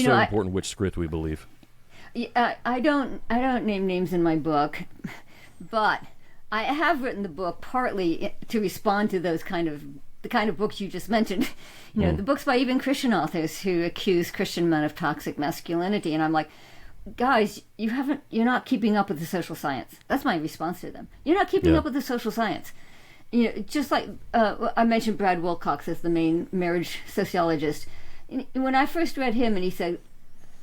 important which script we believe. I don't name names in my book, but I have written the book partly to respond to the kind of books you just mentioned. The books by even Christian authors who accuse Christian men of toxic masculinity, and I'm like, guys, you're not keeping up with the social science. That's my response to them. You're not keeping up with the social science. Just like I mentioned Brad Wilcox as the main marriage sociologist. When I first read him and he said,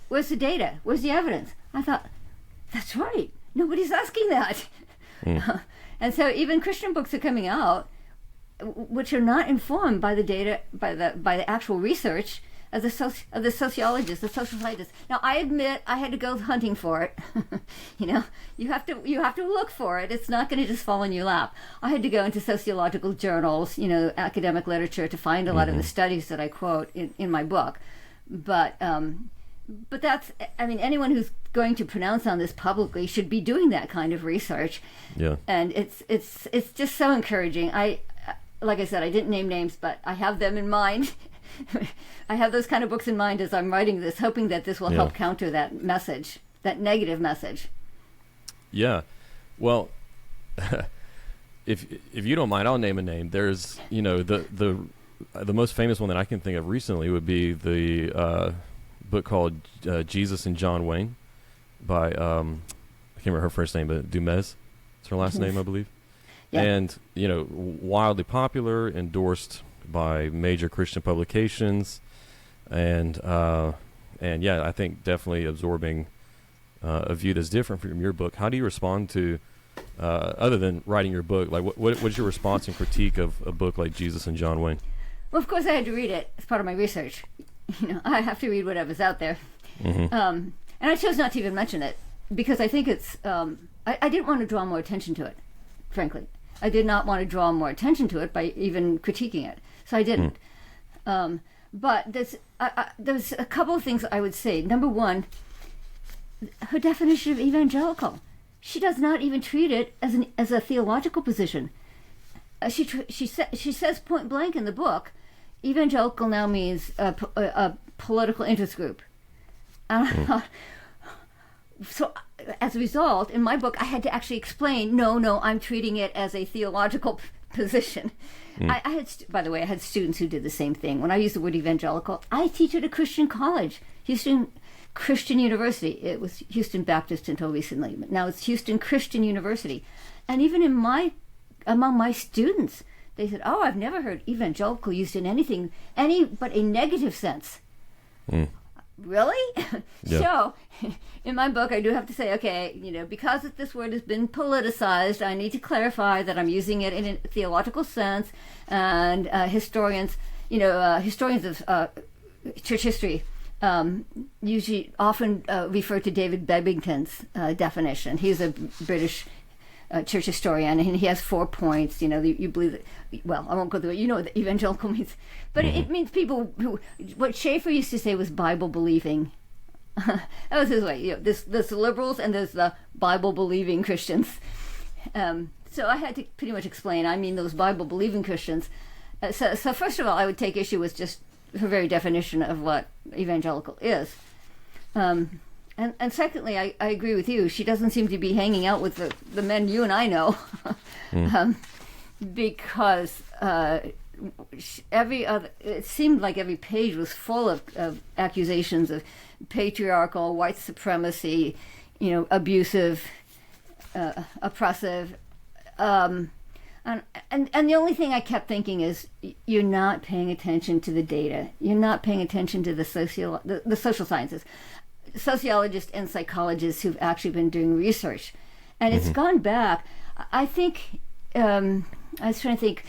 where's the data? Where's the evidence? I thought, that's right. Nobody's asking that. And so even Christian books are coming out which are not informed by the data, by the actual research of the sociologists, the social scientists. Now, I admit I had to go hunting for it. You have to look for it. It's not going to just fall in your lap. I had to go into sociological journals, academic literature to find a lot of the studies that I quote in my book. But that's, anyone who's going to pronounce on this publicly should be doing that kind of research. Yeah. And it's just so encouraging. Like I said, I didn't name names, but I have them in mind. I have those kind of books in mind as I'm writing this, hoping that this will help counter that message, that negative message. Yeah. Well, if you don't mind, I'll name a name. There's, the most famous one that I can think of recently would be the book called Jesus and John Wayne by, I can't remember her first name, but Du Mez. It's her last name, I believe. Yeah. And, wildly popular, endorsed by major Christian publications, and I think definitely absorbing a view that's different from your book. How do you respond to, other than writing your book, like what's your response and critique of a book like Jesus and John Wayne? Well, of course I had to read it as part of my research. I have to read whatever's out there. And I chose not to even mention it because I think it's, I didn't want to draw more attention to it, frankly. I did not want to draw more attention to it by even critiquing it. So I didn't. But there's a couple of things I would say. Number one, her definition of evangelical. She does not even treat it as a theological position. She says point blank in the book, evangelical now means a political interest group. So as a result, in my book, I had to actually explain, no, I'm treating it as a theological position. I had students who did the same thing. When I use the word evangelical, I teach at a Christian college, Houston Christian University. It was Houston Baptist until recently, but now it's Houston Christian University. And even among my students, they said, "Oh, I've never heard evangelical used in any but a negative sense." Really? Yeah. So, in my book, I do have to say, okay, because this word has been politicized, I need to clarify that I'm using it in a theological sense, and historians of church history usually often refer to David Bebbington's definition. He's a British church historian, and he has 4 points. You believe that. Well, I won't go through it. You know what evangelical means, but it means people who. What Schaeffer used to say was Bible believing. That was his way. There's the liberals and there's the Bible believing Christians. So I had to pretty much explain. I mean those Bible believing Christians. So first of all, I would take issue with just her very definition of what evangelical is. And secondly, I agree with you. She doesn't seem to be hanging out with the men you and I know, because it seemed like every page was full of accusations of patriarchal, white supremacy, abusive, oppressive, and the only thing I kept thinking is you're not paying attention to the data. You're not paying attention to the social sciences. Sociologists and psychologists who've actually been doing research, and it's gone back. I think I was trying to think.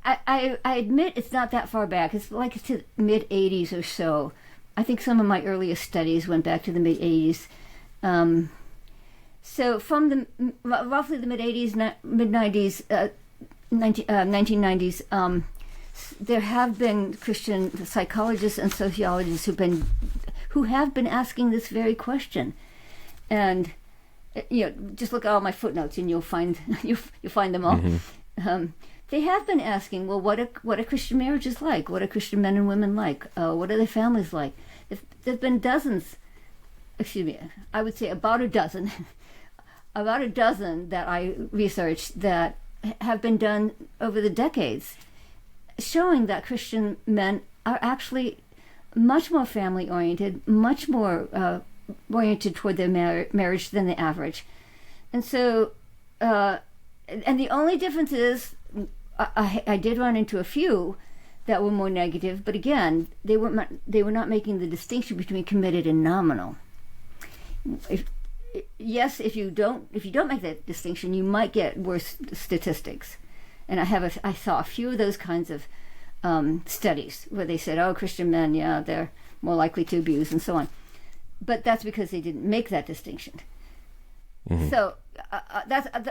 I admit it's not that far back. It's like to the mid '80s or so. I think some of my earliest studies went back to the mid '80s. So from the roughly the mid '80s, mid '90s, 1990s, there have been Christian psychologists and sociologists who have been asking this very question, and just look at all my footnotes and you'll find them all. They have been asking, well, what a Christian marriage is like, what are Christian men and women like, what are their families like? There's been dozens, I would say about a dozen, about a dozen that I researched that have been done over the decades, showing that Christian men are actually much more family-oriented, much more oriented toward their marriage than the average. And so, and the only difference is, I did run into a few that were more negative, but again, they were not making the distinction between committed and nominal. If you don't make that distinction, you might get worse statistics. And I saw a few of those kinds of studies where they said, oh, Christian men, yeah, they're more likely to abuse and so on. But that's because they didn't make that distinction. Mm-hmm. So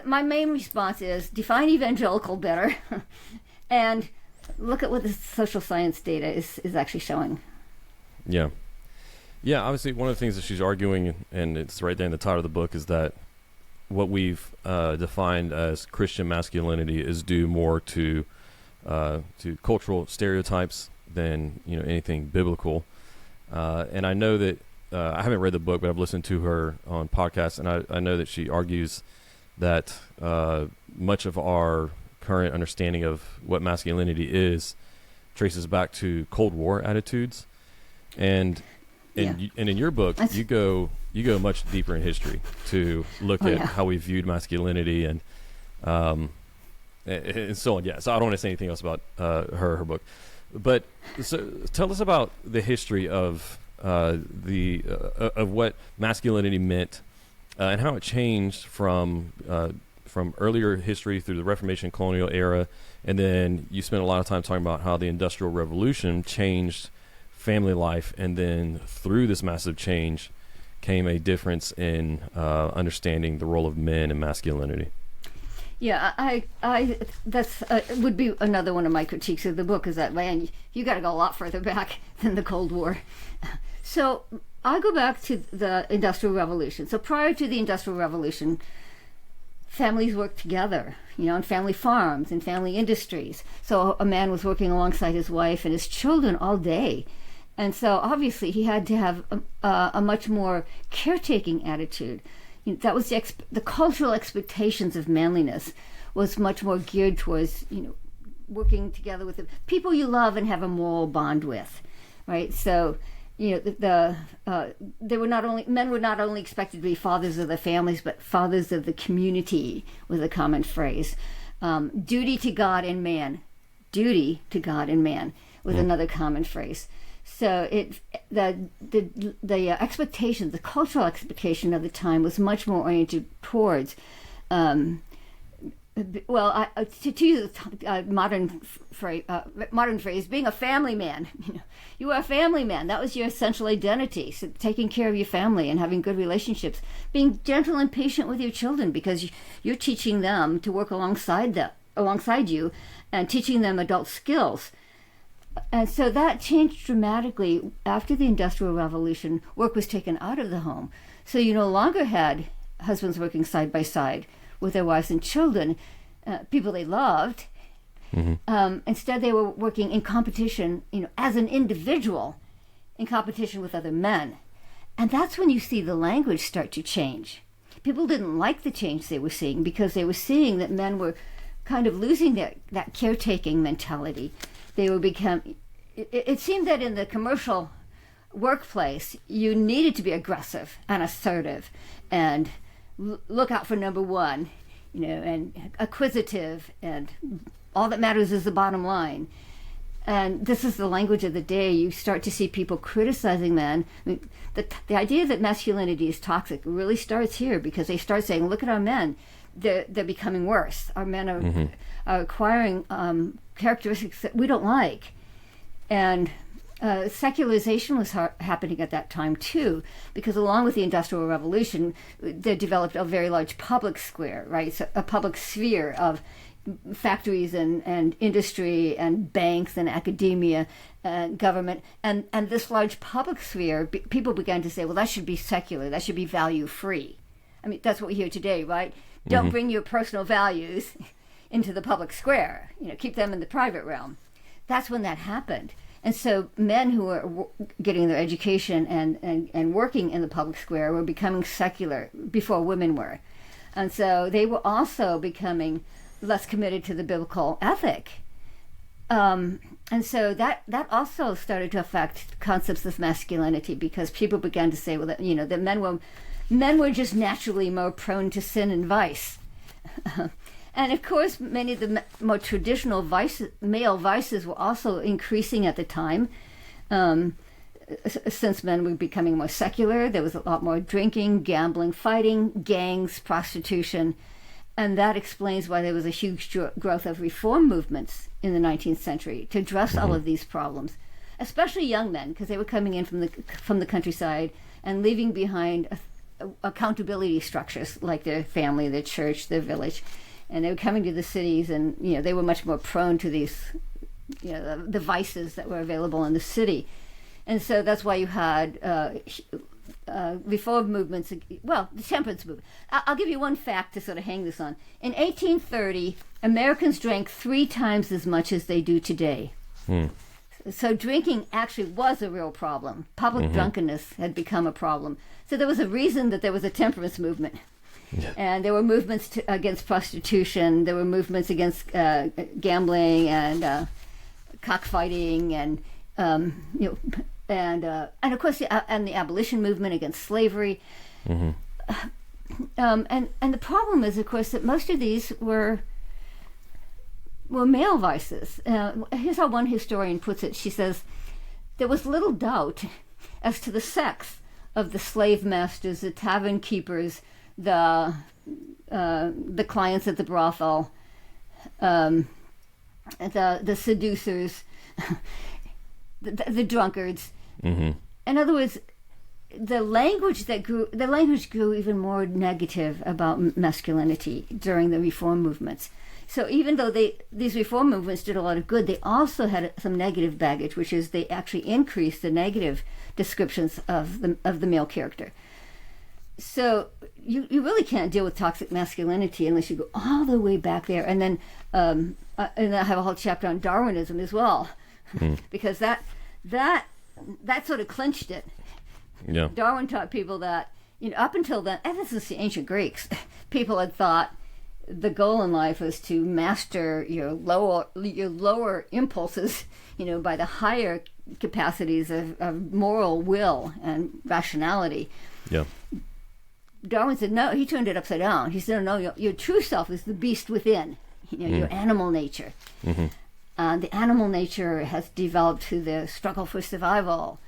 my main response is define evangelical better and look at what the social science data is actually showing. Yeah. Yeah, obviously one of the things that she's arguing, and it's right there in the title of the book, is that what we've defined as Christian masculinity is due more to cultural stereotypes than anything biblical. And I know that I haven't read the book, but I've listened to her on podcasts, and I know that she argues that much of our current understanding of what masculinity is traces back to Cold War attitudes, and in your book you go much deeper in history to look at how we viewed masculinity and so on. Yeah, so I don't want to say anything else about her book, but so tell us about the history of of what masculinity meant and how it changed from earlier history through the Reformation, colonial era, and then you spent a lot of time talking about how the Industrial Revolution changed family life, and then through this massive change came a difference in understanding the role of men and masculinity. Yeah, I that's would be another one of my critiques of the book, is that, man, you got to go a lot further back than the Cold War. So I go back to the Industrial Revolution. So prior to the Industrial Revolution, families worked together, on family farms and family industries. So a man was working alongside his wife and his children all day. And so obviously he had to have a much more caretaking attitude. That was the cultural expectations of manliness was much more geared towards, working together with the people you love and have a moral bond with, right? So, men were not only expected to be fathers of their families, but fathers of the community was a common phrase. Duty to God and man. Duty to God and man was another common phrase. So the expectation, the cultural expectation of the time was much more oriented towards, to use a modern phrase, being a family man. You were a family man. That was your essential identity. So taking care of your family and having good relationships, being gentle and patient with your children, because you're teaching them to work alongside you, and teaching them adult skills. And so that changed dramatically after the Industrial Revolution. Work was taken out of the home. So you no longer had husbands working side by side with their wives and children, people they loved. Mm-hmm. Instead, they were working in competition, as an individual, in competition with other men. And that's when you see the language start to change. People didn't like the change they were seeing, because they were seeing that men were kind of losing that caretaking mentality. They would become. It seemed that in the commercial workplace, you needed to be aggressive and assertive, and look out for number one, and acquisitive, and all that matters is the bottom line. And this is the language of the day. You start to see people criticizing men. I mean, the idea that masculinity is toxic really starts here, because they start saying, "Look at our men; they're becoming worse. Our men are acquiring characteristics that we don't like." And secularization was happening at that time too, because along with the Industrial Revolution, they developed a very large public square, right? So a public sphere of factories and industry and banks and academia and government, and this large public sphere, people began to say, well, that should be secular, that should be value free. I mean, that's what we hear today, right? Don't bring your personal values into the public square, keep them in the private realm. That's when that happened. And so men who were getting their education and working in the public square were becoming secular before women were. And so they were also becoming less committed to the biblical ethic. And so that also started to affect concepts of masculinity, because people began to say, well, that, that men were just naturally more prone to sin and vice. And of course, many of the more traditional male vices were also increasing at the time. Since men were becoming more secular, there was a lot more drinking, gambling, fighting, gangs, prostitution. And that explains why there was a huge growth of reform movements in the 19th century to address all of these problems, especially young men, because they were coming in from the countryside and leaving behind accountability structures like their family, their church, their village. And they were coming to the cities, and they were much more prone to these, the vices that were available in the city. And so that's why you had reform movements, well, the temperance movement. I'll give you one fact to sort of hang this on. In 1830, Americans drank 3 times as much as they do today. So drinking actually was a real problem. Public drunkenness had become a problem. So there was a reason that there was a temperance movement. Yeah. And there were movements against prostitution. There were movements against gambling and cockfighting, and and of course, and the abolition movement against slavery. And the problem is, of course, that most of these were male vices. Here's how one historian puts it. She says, there was little doubt as to the sex of the slave masters, the tavern keepers, the clients at the brothel, the seducers, the drunkards. In other words, the language grew even more negative about masculinity during the reform movements. So even though these reform movements did a lot of good, they also had some negative baggage, which is they actually increased the negative descriptions of the male character. So you really can't deal with toxic masculinity unless you go all the way back there. And then and I have a whole chapter on Darwinism as well, because that sort of clinched it. Yeah. Darwin taught people that up until then, and this is the ancient Greeks, people had thought the goal in life was to master your lower impulses, by the higher capacities of moral will and rationality. Yeah. Darwin said no. He turned it upside down. He said, no, your true self is the beast within, your animal nature. The animal nature has developed through the struggle for survival.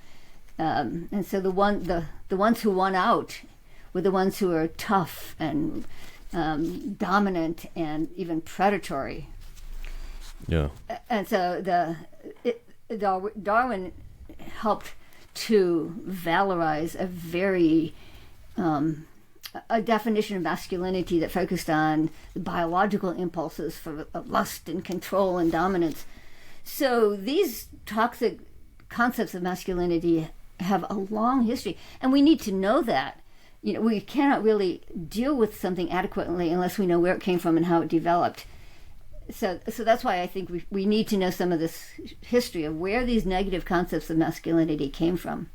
And so the ones who won out were the ones who were tough and dominant and even predatory. Yeah. And so Darwin helped to valorize a very a definition of masculinity that focused on the biological impulses for lust and control and dominance. So these toxic concepts of masculinity have a long history, and we need to know that. We cannot really deal with something adequately unless we know where it came from and how it developed. So that's why I think we need to know some of this history of where these negative concepts of masculinity came from.